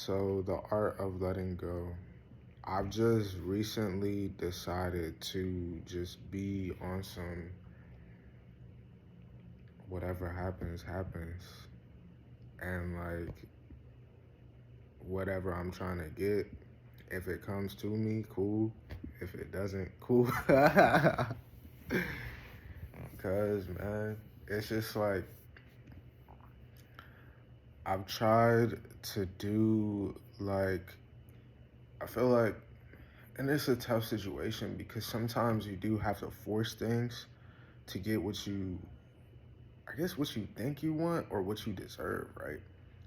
So, the art of letting go. I've just recently decided to just be on some whatever happens, happens. And like whatever I'm trying to get, if it comes to me, cool. If it doesn't, cool. Because, man, it's just like I've tried to do I feel like, and it's a tough situation because sometimes you do have to force things to get what you, I guess, what you think you want or what you deserve, right?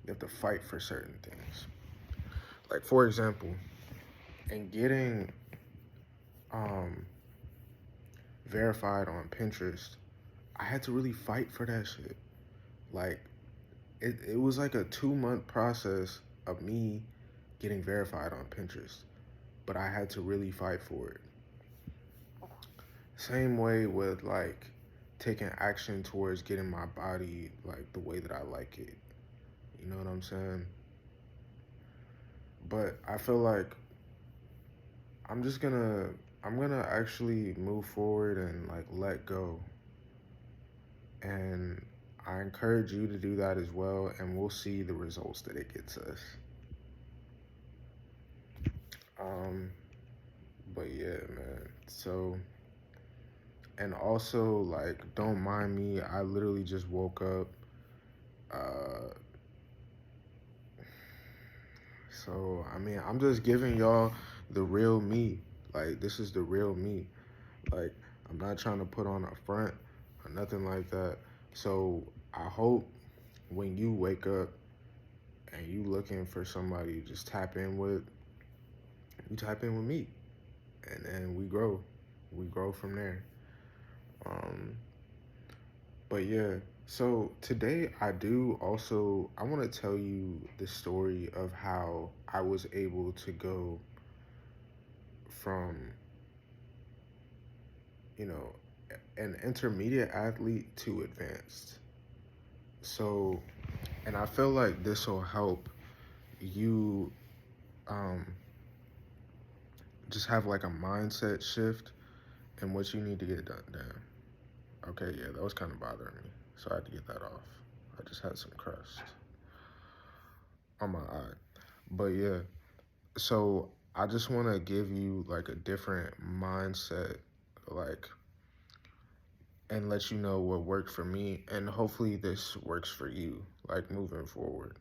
You have to fight for certain things. Like, for example, in getting um, verified on Pinterest, I had to really fight for that shit. Like, it was like a 2 month process of me getting verified on Pinterest, but I had to really fight for it. Same way with like taking action towards getting my body like the way that I like it. You know what I'm saying? But I feel like I'm just gonna I'm gonna actually move forward and like let go. And I encourage you to do that as well, and we'll see the results that it gets us. Um, but yeah, man. So, and also like, don't mind me. I literally just woke up. Uh, so I mean, I'm just giving y'all the real me. Like, this is the real me. Like, I'm not trying to put on a front or nothing like that. So I hope when you wake up and you looking for somebody to just tap in with, you tap in with me, and then we grow from there. um but yeah, so today I want to tell you the story of how I was able to go from, you know, an intermediate athlete to advanced. So, and I feel like this will help you um just have like a mindset shift and what you need to get done. Damn. Okay, yeah, that was kind of bothering me. So I had to get that off. I just had some crust on my eye. But yeah, so I just want to give you like a different mindset, like, and let you know what worked for me. And hopefully this works for you, like moving forward.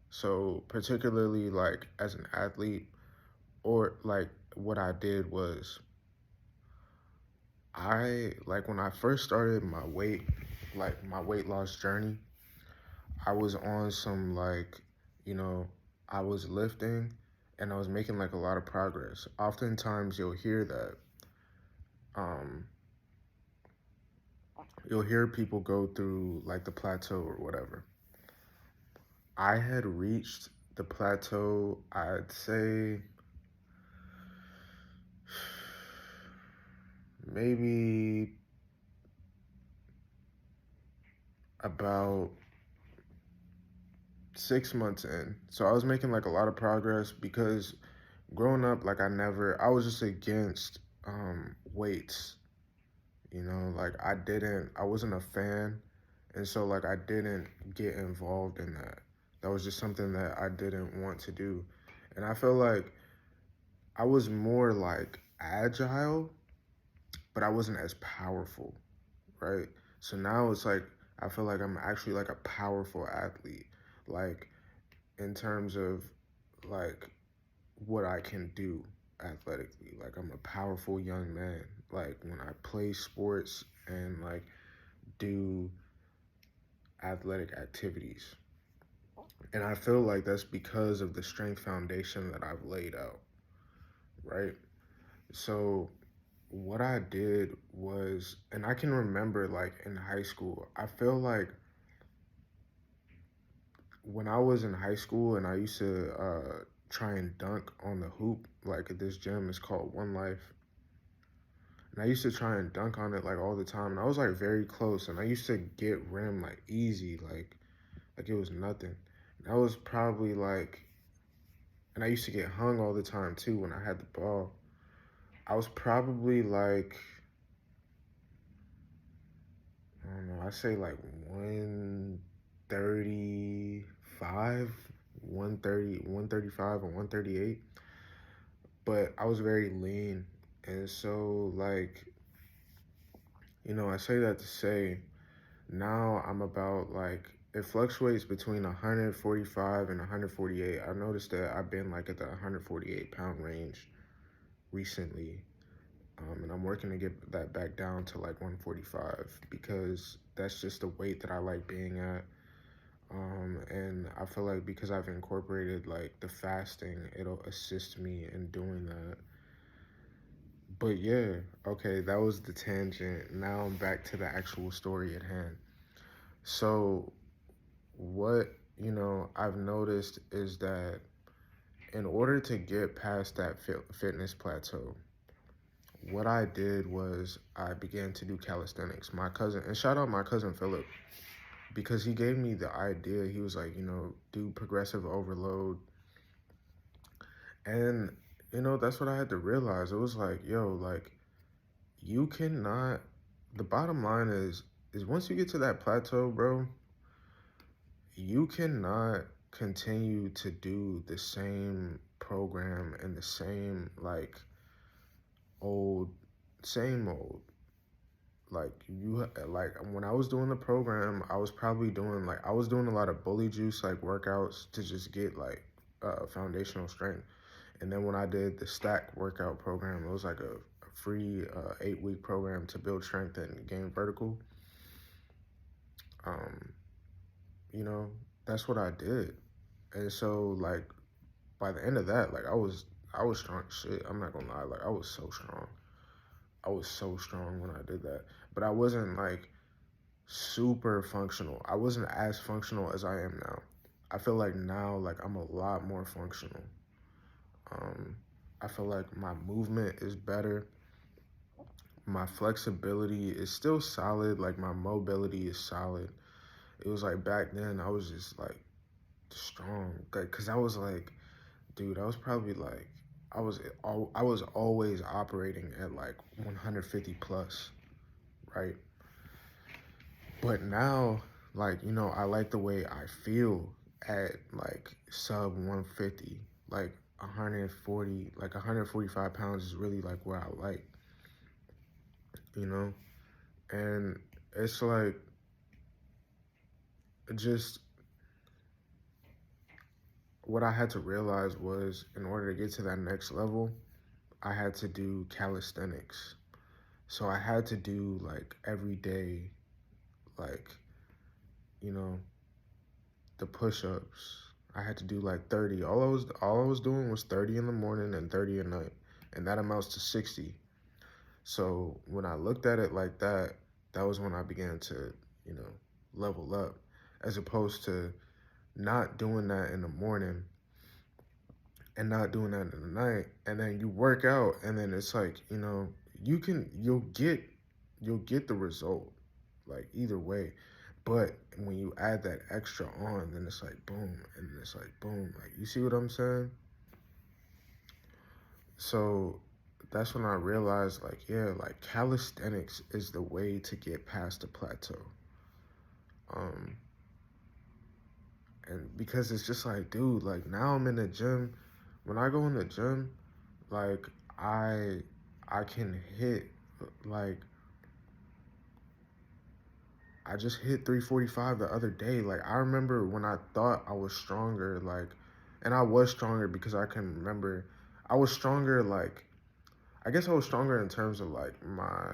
So, particularly like as an athlete, or like what I did was like when I first started my weight loss journey, I was on some like, you know, I was lifting and I was making like a lot of progress. Oftentimes um, you'll hear people go through like the plateau or whatever. I had reached the plateau, I'd say maybe about 6 months in. So I was making like a lot of progress because growing up, like I was just against weights, like I wasn't a fan. And so like I didn't get involved in that. That was just something that I didn't want to do. And I feel like I was more like agile, but I wasn't as powerful, right? So now it's like I feel like I'm actually like a powerful athlete, like in terms of like what I can do athletically. Like I'm a powerful young man. Like when I play sports and like do athletic activities. And I feel like that's because of the strength foundation that I've laid out, right? So what I did was, and I can remember like in high school, I feel like when I was in high school and I used to try and dunk on the hoop, like at this gym, it's called One Life. And I used to try and dunk on it like all the time. And I was like very close. And I used to get rim like easy, like it was nothing. And that was probably like And I used to get hung all the time too when I had the ball. I was probably like, I don't know, I say like 135, 135 or 138. But I was very lean. And so, like, I say that to say now I'm about like, it fluctuates between 145 and 148. I noticed that I've been like at the 148-pound range recently. And I'm working to get that back down to like 145 because that's just the weight that I like being at. And I feel like because I've incorporated like the fasting, it'll assist me in doing that. But yeah, okay, that was the tangent. Now I'm back to the actual story at hand. So, what, I've noticed is that in order to get past that fitness plateau, what I did was I began to do calisthenics. My cousin, and shout out my cousin Philip, because he gave me the idea. He was like, do progressive overload. And, that's what I had to realize. It was like, yo, like, you cannot, the bottom line is once you get to that plateau, bro, you cannot continue to do the same program and the same, like, old, same old. Like when I was doing the program, I was probably doing like I was doing a lot of bully juice like workouts to just get like foundational strength. And then when I did the stack workout program, it was like a free 8-week program to build strength and gain vertical. Um, you know, that's what I did. And so like by the end of that, like I was strong as shit. I'm not gonna lie, like I was so strong. I was so strong when I did that. But I wasn't like super functional. I wasn't as functional as I am now. I feel like now, like I'm a lot more functional. Um, I feel like my movement is better. My flexibility is still solid. Like my mobility is solid. It was like back then I was just like strong, like, cause I was like, dude, I was probably like, I was always operating at like 150 plus, right? But now, like, I like the way I feel at like sub 150, like 140, like 145 pounds is really like where I like, you know? And it's like, just what I had to realize was in order to get to that next level, I had to do calisthenics. So I had to do like every day, like, you know, the push-ups. I had to do like 30. All I was doing was 30 in the morning and 30 at night. And that amounts to 60. So when I looked at it like that, that was when I began to, you know, level up. As opposed to not doing that in the morning and not doing that in the night. And then you work out and then it's like, you'll get the result. Like either way. But when you add that extra on, then it's like boom, and then it's like boom. Like you see what I'm saying? So that's when I realized, like, yeah, like calisthenics is the way to get past the plateau. Um, and because it's just like, dude, like now I'm in the gym. When I go in the gym, like I I can hit like I just hit 345 the other day. Like I remember when I thought I was stronger, like, and I was stronger because I can remember I was stronger. Like I guess I was stronger in terms of like my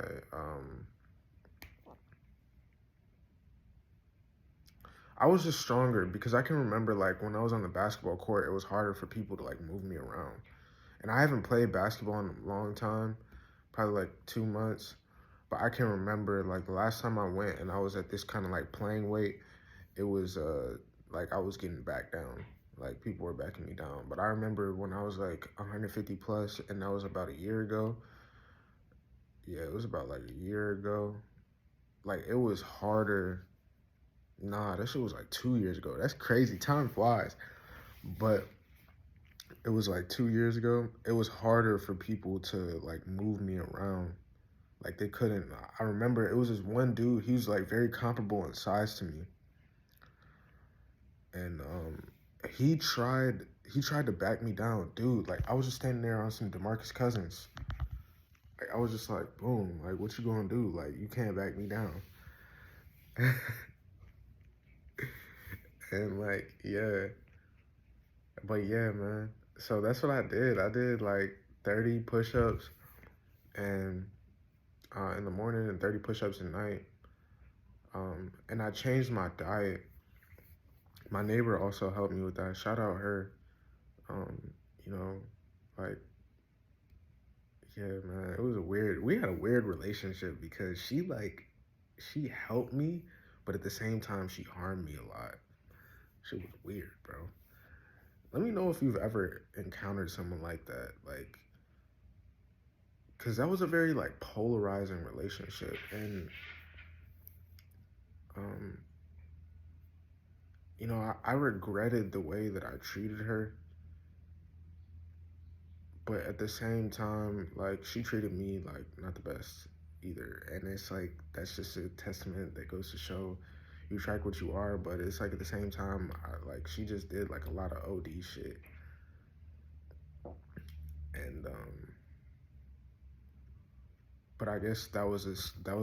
I was just stronger because I can remember like when I was on the basketball court, it was harder for people to like move me around. And I haven't played basketball in a long time, probably like 2 months. But I can remember like the last time I went and I was at this kind of like playing weight, it was like I was getting back down. Like people were backing me down. But I remember when I was like 150 plus and that was about a year ago. Yeah, it was about like a year ago. Like it was harder. Nah, that shit was like 2 years ago. That's crazy. Time flies. But it was like 2 years ago, it was harder for people to like move me around. Like they couldn't. I remember it was this one dude. He was like very comparable in size to me, and he tried he tried to back me down, dude. Like I was just standing there on some DeMarcus Cousins. Like I was just like, boom. Like what you gonna do? Like you can't back me down. And like yeah, but yeah, man. So that's what I did. I did like 30 push-ups and in the morning and 30 push-ups at night. And I changed my diet. My neighbor also helped me with that. Shout out her. Um, you know, like yeah, man. It was a weird. We had a weird relationship because she helped me, but at the same time she harmed me a lot. She was weird, bro. Let me know if you've ever encountered someone like that, like, cause that was a very like polarizing relationship, and um, I regretted the way that I treated her, but at the same time, like she treated me like not the best either, and it's like that's just a testament that goes to show you attract what you are. But it's like at the same time, like she just did like a lot of OD shit, and but I guess that was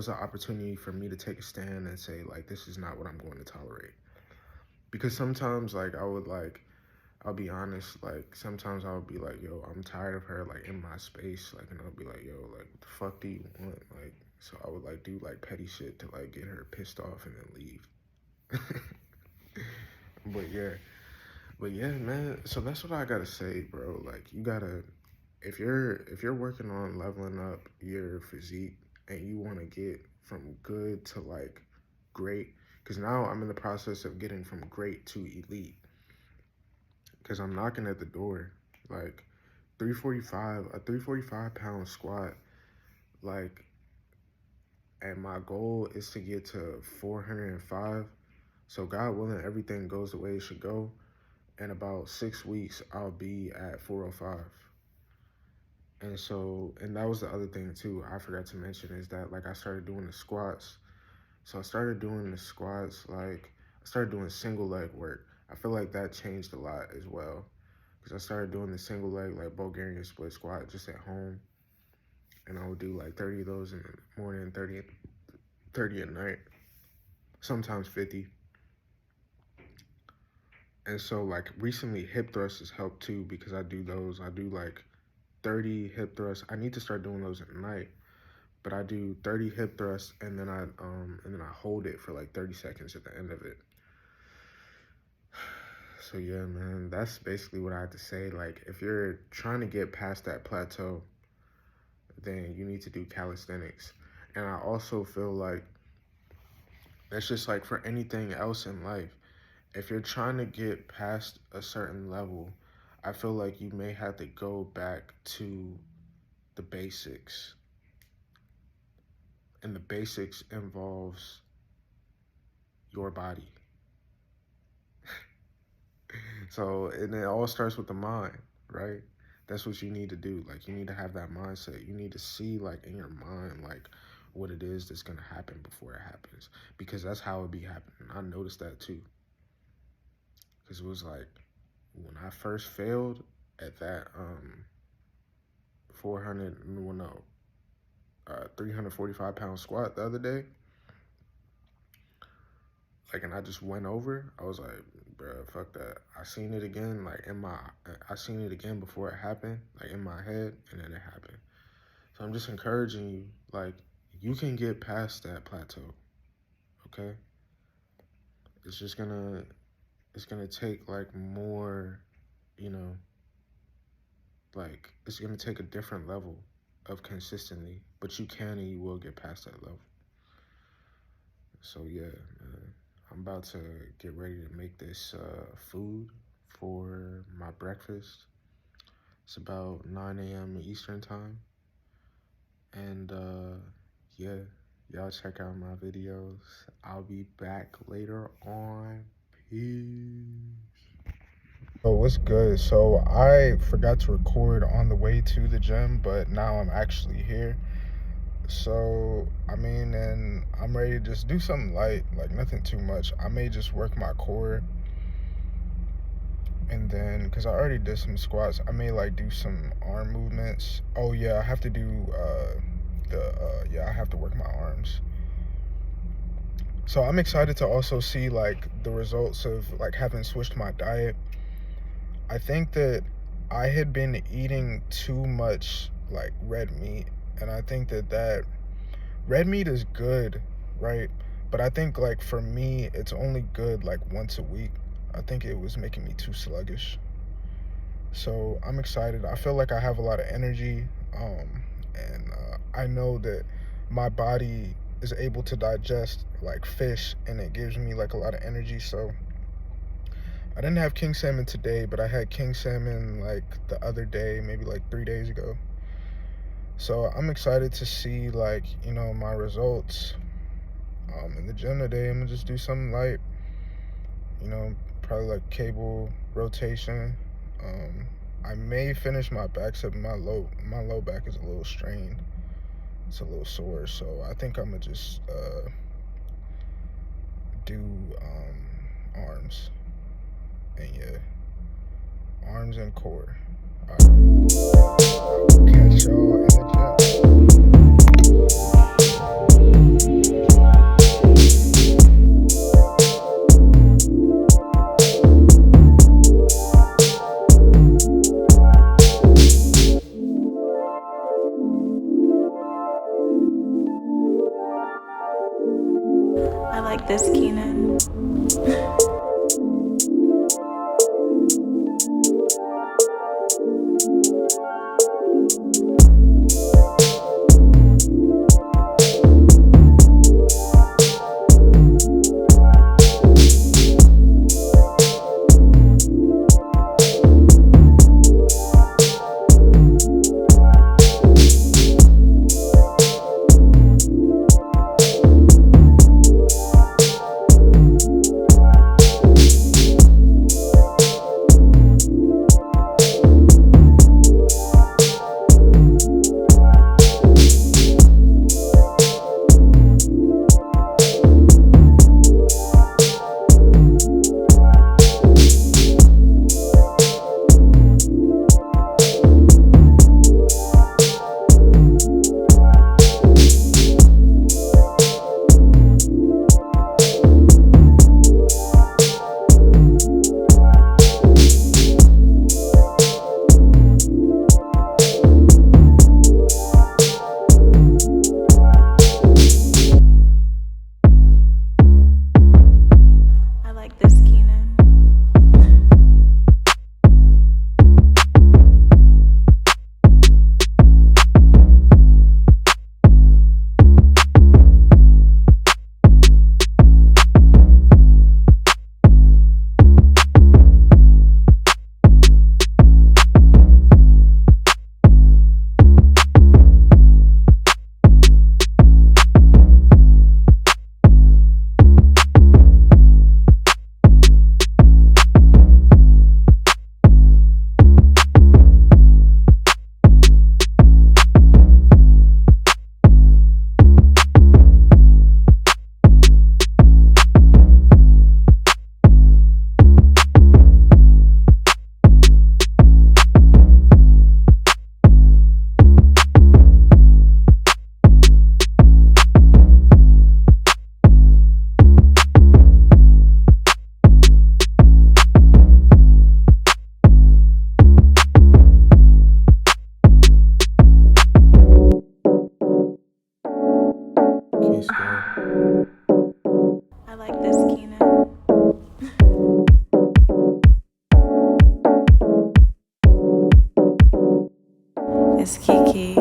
an opportunity for me to take a stand and say like this is not what I'm going to tolerate. Because sometimes like I'll be honest, like sometimes I'll be like, yo, I'm tired of her like in my space, like, and I'll be like, yo, like what the fuck do you want? Like so I would like do like petty shit to like get her pissed off and then leave. But yeah. But yeah, man. So that's what I gotta say, bro. Like you gotta if you're working on leveling up your physique and you wanna get from good to like great, because now I'm in the process of getting from great to elite. Because I'm knocking at the door. Like 345, a 345-pound squat, like, and my goal is to get to 405. So God willing, everything goes the way it should go. In about 6 weeks, I'll be at 405. And so, and that was the other thing too, I forgot to mention is that like I started doing the squats. So I started doing the squats, like I started doing single leg work. I feel like that changed a lot as well. Because I started doing the single leg, like Bulgarian split squat just at home. And I would do like 30 of those in the morning, 30 at night, sometimes 50. And so like recently hip thrusts has helped too because I do those. I do like 30 hip thrusts. I need to start doing those at night, but I do 30 hip thrusts and then I hold it for like 30 seconds at the end of it. So yeah, man, that's basically what I had to say. Like if you're trying to get past that plateau, then you need to do calisthenics. And I also feel like that's just like for anything else in life. If you're trying to get past a certain level, I feel like you may have to go back to the basics. And the basics involves your body. So, and it all starts with the mind, right? That's what you need to do. Like, you need to have that mindset. You need to see, like, in your mind, like, what it is that's going to happen before it happens. Because that's how it be happening. I noticed that too. Because it was like, when I first failed at that 400, well, no, 345-pound squat the other day, like, and I just went over. I was like, bro, fuck that. I seen it again before it happened, like in my head, and then it happened. So I'm just encouraging you, like, you can get past that plateau, okay? It's just it's gonna take like more, you know, like it's gonna take a different level of consistency, but you can and you will get past that level. So yeah, I'm about to get ready to make this food for my breakfast. It's about 9 a.m. Eastern time. And yeah, y'all check out my videos. I'll be back later on. Peace. Oh, what's good? So I forgot to record on the way to the gym, but now I'm actually here. So I mean, and I'm ready to just do something light, like nothing too much. I may just work my core, and then because I already did some squats, I may like do some arm movements. Oh yeah, I have to do I have to work my arms. So I'm excited to also see like the results of like having switched my diet. I think that I had been eating too much like red meat, and I think that red meat is good, right? But I think like for me, it's only good like once a week. I think it was making me too sluggish. So I'm excited. I feel like I have a lot of energy, and I know that my body is able to digest like fish, and it gives me like a lot of energy. So I didn't have king salmon today, but I had king salmon like the other day, maybe like 3 days ago. So I'm excited to see like, my results. In the gym today, I'm gonna just do something light, you know, probably like cable rotation. Um, I may finish my back, except my low back is a little strained. It's a little sore, so I think I'm gonna just do arms, and yeah, arms and core. All right. Catch y'all in I like this, Keenan. I like this, Keenan. Key square. I like this, Keenan. It's Kiki.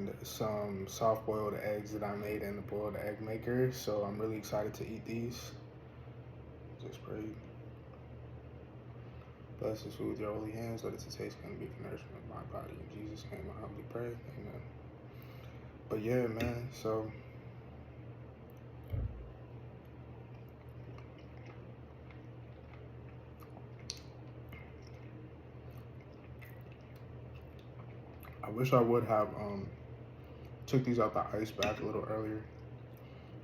and some soft boiled eggs that I made in the boiled egg maker. So I'm really excited to eat these. Just pray. Bless this food with your holy hands. Let it taste and be for nourishment of my body. In Jesus' name I humbly pray. Amen. But yeah, man, so I wish I would have took these out the ice bag a little earlier.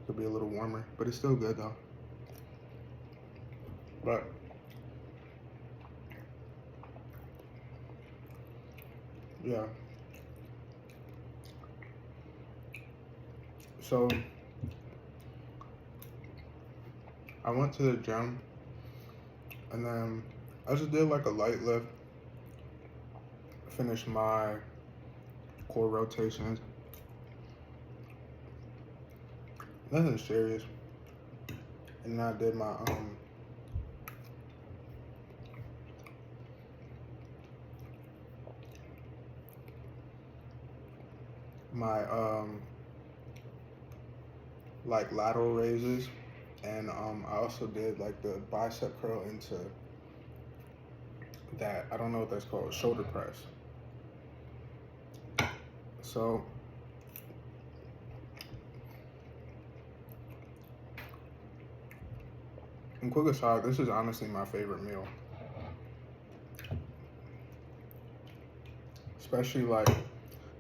Could be a little warmer, but it's still good though. But yeah. So I went to the gym and then I just did like a light lift. Finished my core rotations. Nothing serious. And I did my like lateral raises, and I also did like the bicep curl into that, I don't know what that's called, shoulder press. So and quick aside, this is honestly my favorite meal. Especially like,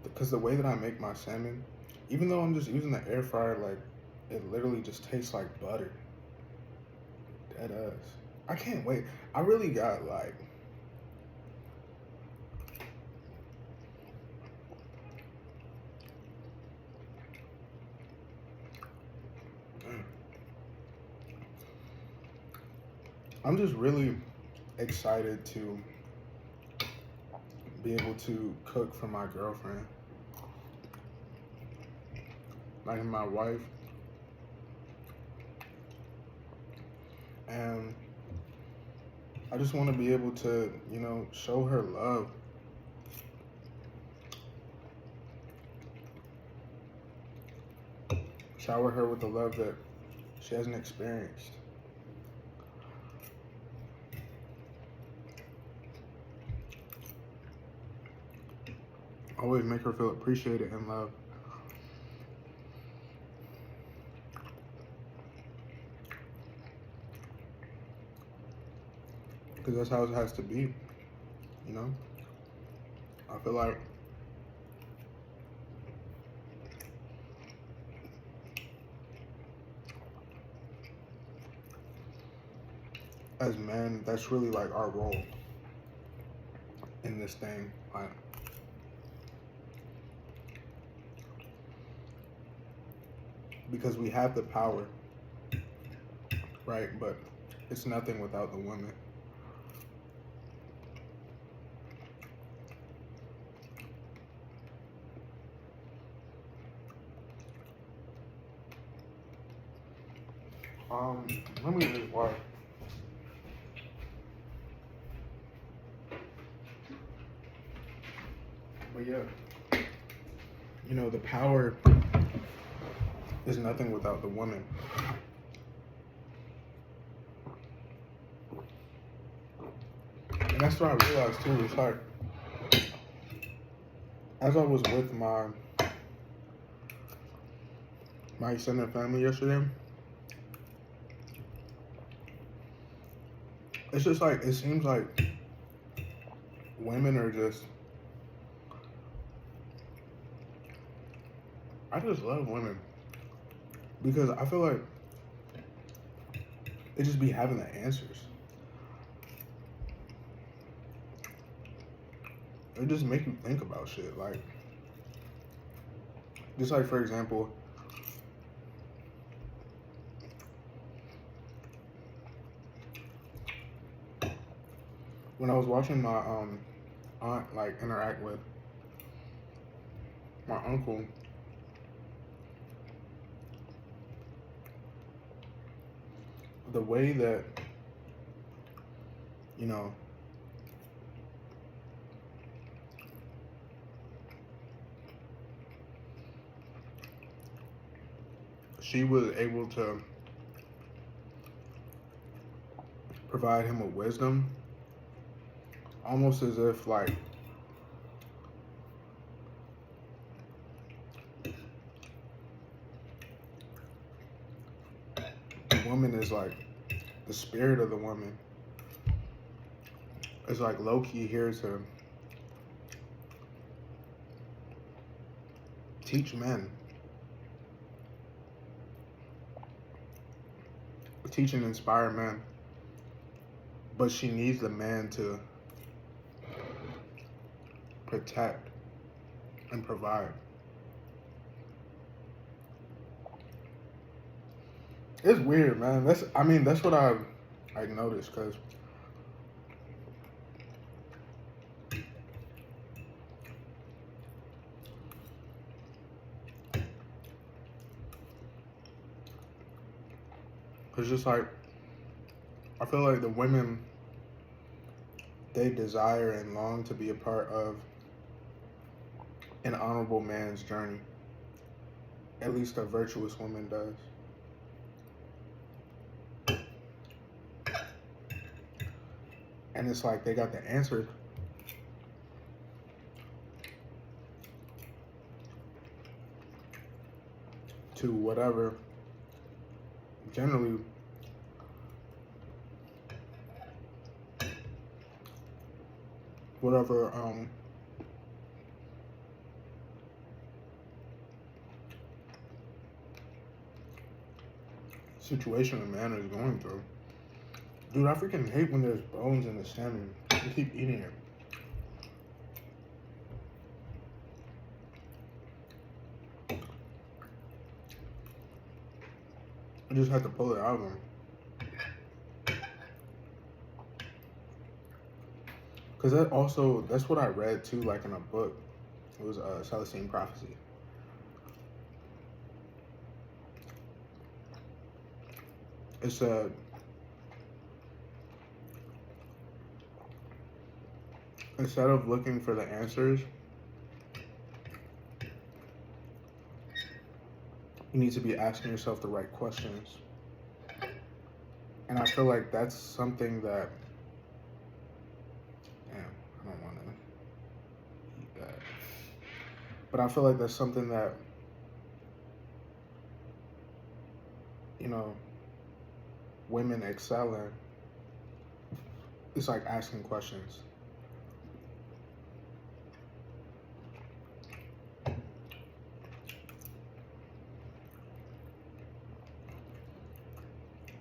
because the way that I make my salmon, even though I'm just using the air fryer, like it literally just tastes like butter. Dead ass. I can't wait. I really got like, I'm just really excited to be able to cook for my girlfriend, like my wife. And I just want to be able to, you know, show her love. Shower her with the love that she hasn't experienced. Always make her feel appreciated and loved. Because that's how it has to be, you know? I feel like as men, that's really like our role in this thing. Like, because we have the power, right? But it's nothing without the women. Let me read why. But yeah, you know, the power is nothing without the woman. And that's what I realized too. It's like, as I was with my extended family yesterday, it's just like, it seems like women are just, I just love women because I feel like they just be having the answers. It just make you think about shit. Like, just like, for example, when I was watching my aunt like interact with my uncle, the way that, you know, she was able to provide him with wisdom, almost as if like the woman is like the spirit of the woman is like low key here to teach men, teach and inspire men, but she needs the man to protect and provide. It's weird, man. That's what I noticed, cause it's just like I feel like the women, they desire and long to be a part of an honorable man's journey. At least a virtuous woman does. And it's like they got the answer to whatever, generally, whatever situation a man is going through. Dude, I freaking hate when there's bones in the salmon. You keep eating it. I just had to pull it out of him. Because that's what I read too, like in a book. It was Celestine Prophecy. It said, instead of looking for the answers, you need to be asking yourself the right questions. And I feel like that's something that, damn, I don't want to eat that. But I feel like that's something that, you know, women excel in. It's like asking questions.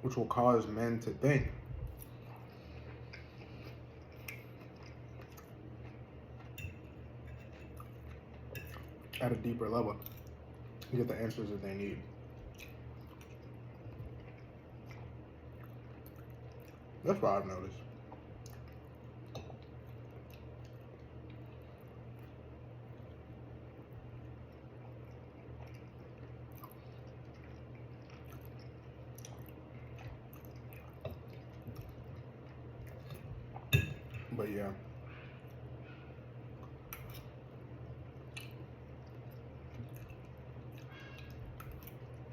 Which will cause men to think. At a deeper level. To get the answers that they need. That's what I've noticed. But yeah.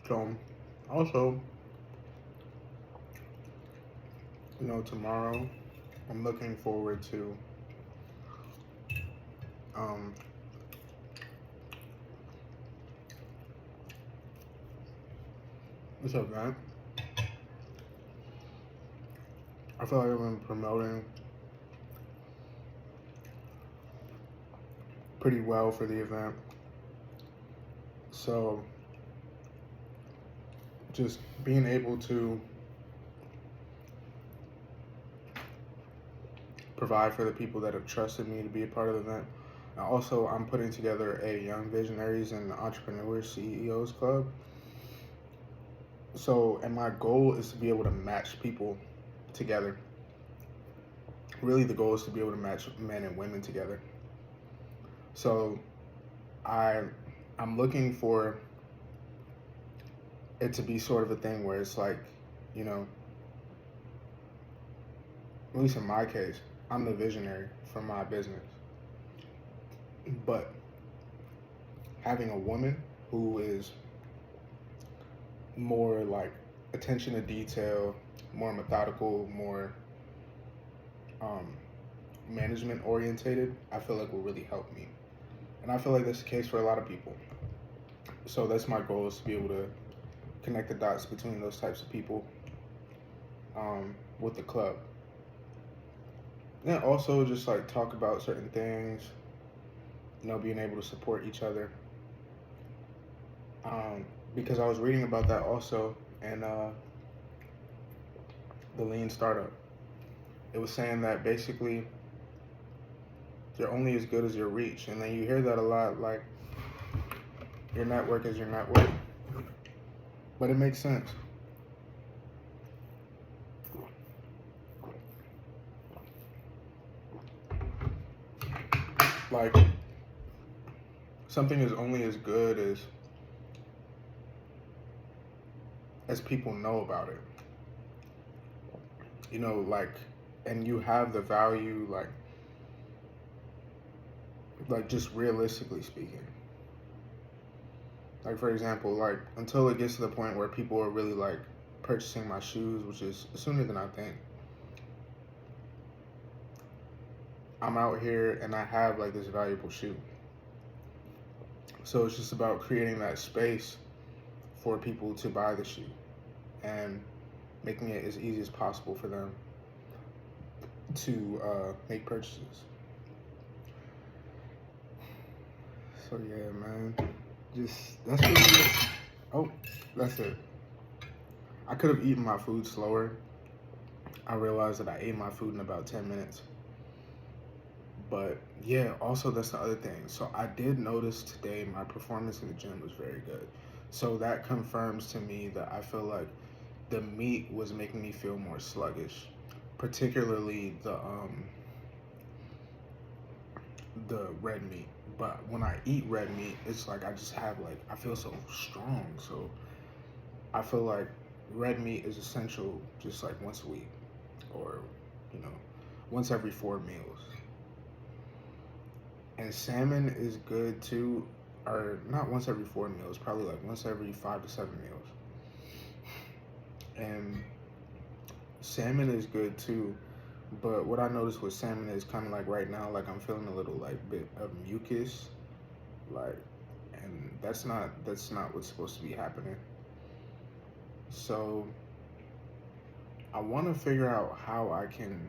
So, also, you know, tomorrow, I'm looking forward to this event. I feel like I've been promoting pretty well for the event. So, just being able to provide for the people that have trusted me to be a part of the event. And also, I'm putting together a Young Visionaries and Entrepreneurs CEOs Club. So, and my goal is to be able to match people together. Really, the goal is to be able to match men and women together. So, I'm looking for it to be sort of a thing where it's like, you know, at least in my case, I'm the visionary for my business. But having a woman who is more like attention to detail, more methodical, more um, management orientated, I feel like will really help me. And I feel like that's the case for a lot of people. So that's my goal, is to be able to connect the dots between those types of people with the club. And also just like talk about certain things, being able to support each other. Because I was reading about that also in the Lean Startup. It was saying that basically you're only as good as your reach. And then you hear that a lot, like your network is your network. But it makes sense. Like something is only as good as people know about it. Like, and you have the value, like just realistically speaking. Like, for example, like until it gets to the point where people are really like purchasing my shoes, which is sooner than I think. I'm out here and I have like this valuable shoe. So it's just about creating that space for people to buy the shoe and making it as easy as possible for them to make purchases. So yeah, man, just that's really it. Oh, that's it. I could have eaten my food slower. I realized that I ate my food in about 10 minutes. But yeah, also that's the other thing. So I did notice today my performance in the gym was very good. So that confirms to me that I feel like the meat was making me feel more sluggish, particularly the red meat. But when I eat red meat, it's like I just have like I feel so strong. So I feel like red meat is essential just like once a week, or you know, once every 4 meals. And salmon is good too, or not once every 4 meals, probably like once every 5 to 7 meals. And salmon is good too, but what I noticed with salmon is kind of like right now, like I'm feeling a little like bit of mucus, like, and that's not what's supposed to be happening. So I want to figure out how I can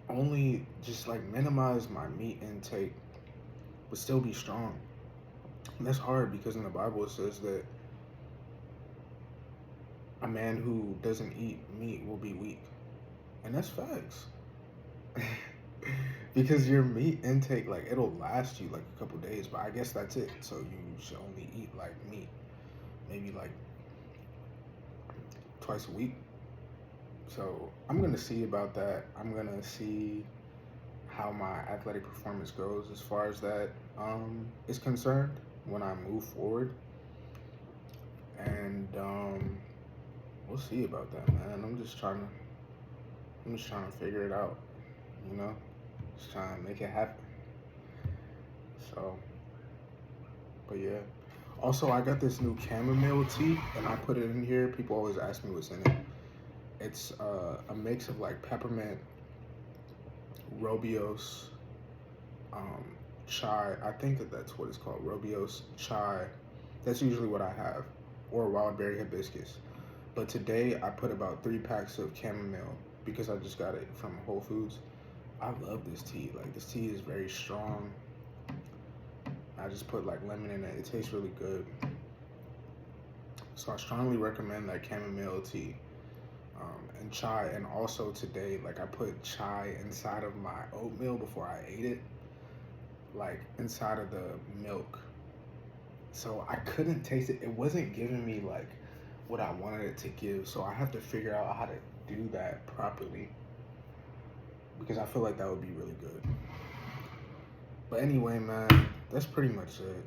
only just like minimize my meat intake, but still be strong. And that's hard because in the Bible it says that a man who doesn't eat meat will be weak, and that's facts. Because your meat intake, like it'll last you like a couple days, but I guess that's it. So you should only eat like meat, maybe like twice a week. So I'm gonna see about that. I'm gonna see how my athletic performance goes as far as that is concerned when I move forward, and we'll see about that, man. I'm just trying to figure it out, you know, just trying to make it happen. So, but yeah. Also, I got this new chamomile tea, and I put it in here. People always ask me what's in it. It's a mix of like peppermint, Robios, um, chai. I think that's what it's called, Robios chai. That's usually what I have, or wild berry hibiscus. But today I put about 3 packs of chamomile because I just got it from Whole Foods. I love this tea. Like this tea is very strong. I just put like lemon in it. It tastes really good. So I strongly recommend that chamomile tea and chai. And also today, like I put chai inside of my oatmeal before I ate it, like inside of the milk. So I couldn't taste it. It wasn't giving me like what I wanted it to give. So I have to figure out how to do that properly because I feel like that would be really good. But anyway, man, that's pretty much it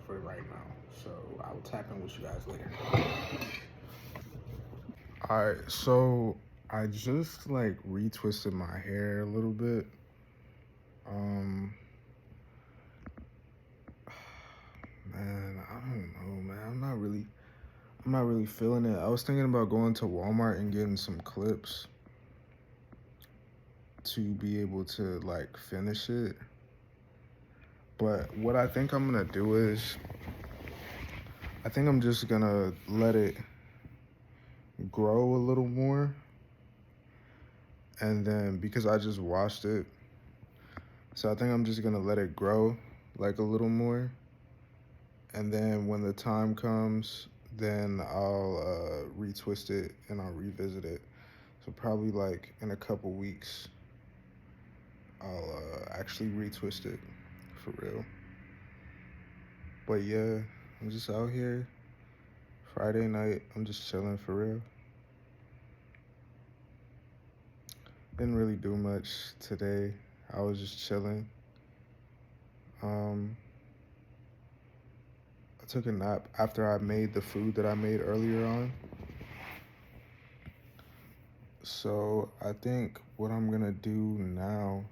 for right now. So I will tap in with you guys later. Alright, so I just like retwisted my hair a little bit. Man, I don't I'm not really feeling it. I was thinking about going to Walmart and getting some clips to be able to like finish it. But what I think I'm gonna do is I think I'm just gonna let it grow a little more, and then because I just washed it, so I think I'm just gonna let it grow like a little more, and then when the time comes, then I'll retwist it and I'll revisit it. So probably like in a couple weeks, I'll actually retwist it for real. But yeah, I'm just out here Friday night. I'm just chilling for real. Didn't really do much today. I was just chilling. Um, I took a nap after I made the food that I made earlier on. So I think what I'm gonna do now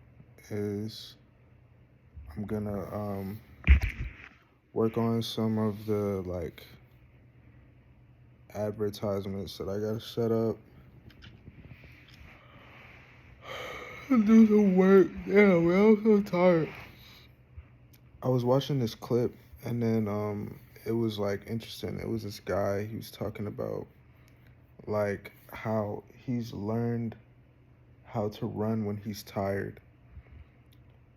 is I'm gonna work on some of the like advertisements that I gotta set up. Do some work. Damn, man, I'm so tired. I was watching this clip and then it was like interesting. It was this guy, he was talking about like how he's learned how to run when he's tired.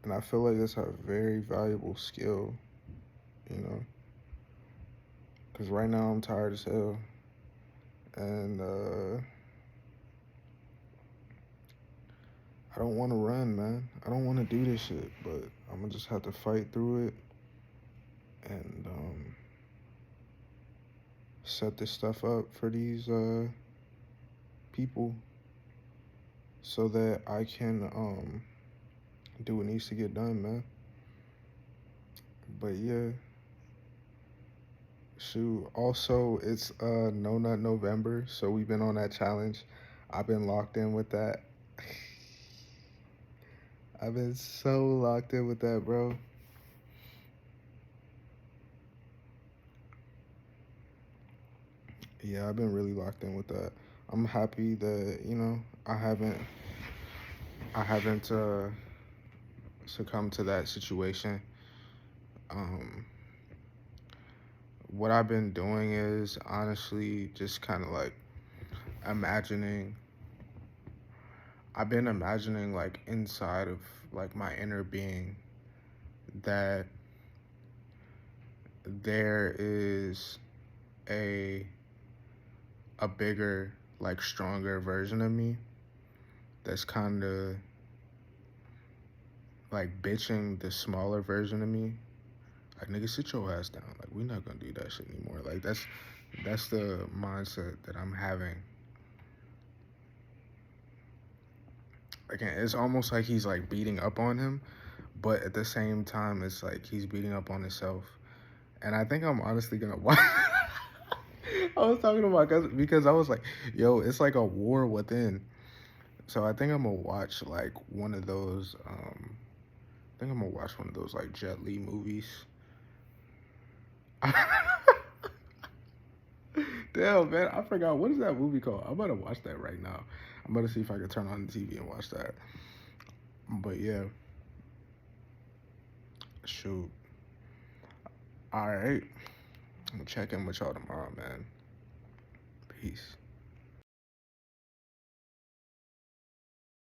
And I feel like that's a very valuable skill, you know? Because right now I'm tired as hell. And I don't want to run, man. I don't want to do this shit, but I'm going to just have to fight through it and set this stuff up for these people so that I can do what needs to get done, man. But yeah, shoot. Also, it's No Nut November, so we've been on that challenge. I've been locked in with that. I've been so locked in with that, bro. Yeah, I've been really locked in with that. I'm happy that, you know, I haven't succumbed to that situation. Um, what I've been doing is honestly just kind of like imagining. I've been imagining like inside of like my inner being that there is a a bigger, like stronger version of me that's kind of like bitching the smaller version of me. Like, nigga, sit your ass down. Like, we're not gonna do that shit anymore. Like, that's the mindset that I'm having. Again, it's almost like he's like beating up on him, but at the same time, it's like he's beating up on himself. And I think I'm honestly gonna watch. I was talking to my cousin because I was like, "Yo, it's like a war within." So I think I'm gonna watch like one of those. I think I'm gonna watch one of those like Jet Li movies. Damn, man, I forgot what is that movie called. I'm about to watch that right now. I'm about to see if I can turn on the TV and watch that. But yeah, shoot. All right, I'm gonna check in with y'all tomorrow, man. Peace.